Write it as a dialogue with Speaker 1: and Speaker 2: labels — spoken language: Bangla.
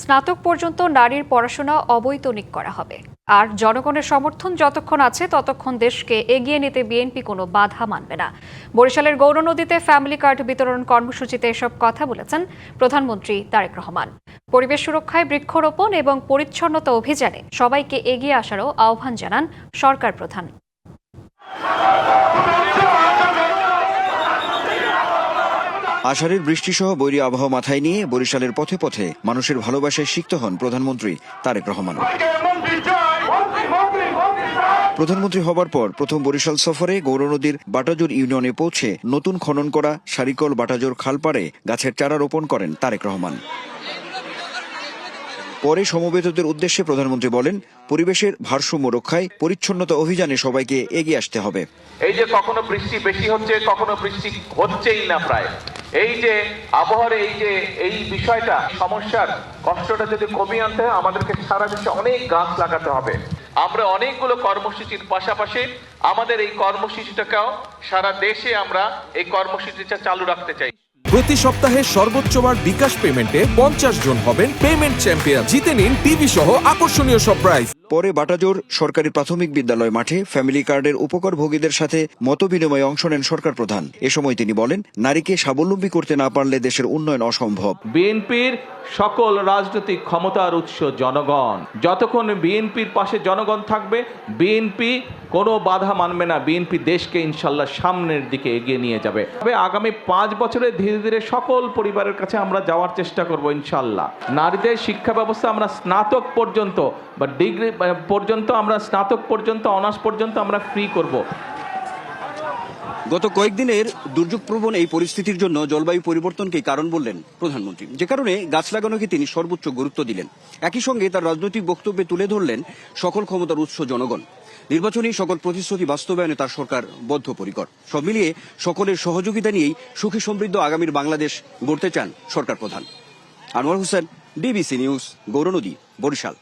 Speaker 1: স্নাতক পর্যন্ত নারীর পড়াশোনা অবৈতনিক করা হবে। আর জনগণের সমর্থন যতক্ষণ আছে ততক্ষণ দেশকে এগিয়ে নিতে বিএনপি কোনো বাধা মানবে না। বরিশালের গৌরনদীতে ফ্যামিলি কার্ড বিতরণ কর্মসূচিতে এসব কথা বলেছেন প্রধানমন্ত্রী তারেক রহমান। পরিবেশ সুরক্ষায় বৃক্ষরোপণ এবং পরিচ্ছন্নতা অভিযানে সবাইকে এগিয়ে আসারও আহ্বান জানান সরকার প্রধান।
Speaker 2: আষাঢ়ের বৃষ্টিসহ বৈরী আবহাওয়া মাথায় নিয়ে বরিশালের পথে পথে মানুষের ভালোবাসায় সিক্ত হন প্রধানমন্ত্রী তারেক রহমান। প্রধানমন্ত্রী হবার পর প্রথম বরিশাল সফরে গৌরনদীর বাটাজোর ইউনিয়নে পৌঁছে নতুন খনন করা সারিকল বাটাজোর খালপাড়ে গাছের চারা রোপণ করেন তারেক রহমান। পরে সমবেতদের উদ্দেশ্যে প্রধানমন্ত্রী বলেন, পরিবেশের ভারসাম্য রক্ষায় পরিচ্ছন্নতা অভিযানে সবাইকে এগিয়ে আসতে হবে।
Speaker 3: এই যে কখনো বৃষ্টি বেশি হচ্ছে, কখনো বৃষ্টি হচ্ছেই না, প্রায় এই যে আবহাওয়ার এই বিষয়টা সমস্যার কষ্টটা যদি কমিয়ে আনতে হয় আমাদেরকে সারা দেশে অনেক গাছ লাগাতে হবে। আমরা অনেকগুলো কর্মসূচির পাশাপাশি আমাদের এই কর্মসূচিটাকেও সারা দেশে আমরা এই কর্মসূচিটা চালু রাখতে চাই।
Speaker 4: প্রতি সপ্তাহে সর্বোচ্চবার বিকাশ পেমেন্টে 50 জন হবেন পেমেন্ট চ্যাম্পিয়ন। জিতে নিন টিভি সহ আকর্ষণীয় সব প্রাইজ।
Speaker 2: পরে বাটাজোর সরকারি প্রাথমিক বিদ্যালয় মাঠে ফ্যামিলি কার্ডের উপকারভোগীদের সাথে মতবিনিময়ে অংশ নেন সরকার প্রধান। এ সময় তিনি বলেন, নারীকে স্বাবলম্বী করতে না পারলে দেশের উন্নয়ন অসম্ভব।
Speaker 3: বিএনপির সকল রাজনৈতিক ক্ষমতার উৎস জনগণ। যতক্ষণ বিএনপির পাশে জনগণ থাকবে, বিএনপি কোনো বাধা মানবে না। বিএনপি দেশকে ইনশাল্লাহ সামনের দিকে এগিয়ে নিয়ে যাবে। তবে আগামী 5 বছরে ধীরে ধীরে সকল পরিবারের কাছে আমরা যাওয়ার চেষ্টা করব ইনশাল্লাহ। নারীদের শিক্ষা ব্যবস্থা আমরা স্নাতক পর্যন্ত বা ডিগ্রি পর্যন্ত, আমরা স্নাতক পর্যন্ত, অনার্স পর্যন্ত আমরা ফ্রি করব।
Speaker 2: গত কয়েকদিনের দুর্যোগপ্রবণ এই পরিস্থিতির জন্য জলবায়ু পরিবর্তনকে কারণ বললেন প্রধানমন্ত্রী, যে কারণে গাছ লাগানোকে তিনি সর্বোচ্চ গুরুত্ব দিলেন। একই সঙ্গে তার রাজনৈতিক বক্তব্যে তুলে ধরলেন সকল ক্ষমতার উৎস জনগণ। নির্বাচনী সকল প্রতিশ্রুতি বাস্তবায়নে তার সরকার বদ্ধপরিকর। সব মিলিয়ে সকলের সহযোগিতা নিয়েই সুখী সমৃদ্ধ আগামীর বাংলাদেশ গড়তে চান সরকার প্রধান। Anwar Hossain, DBC news, Gaurnadi, Barishal.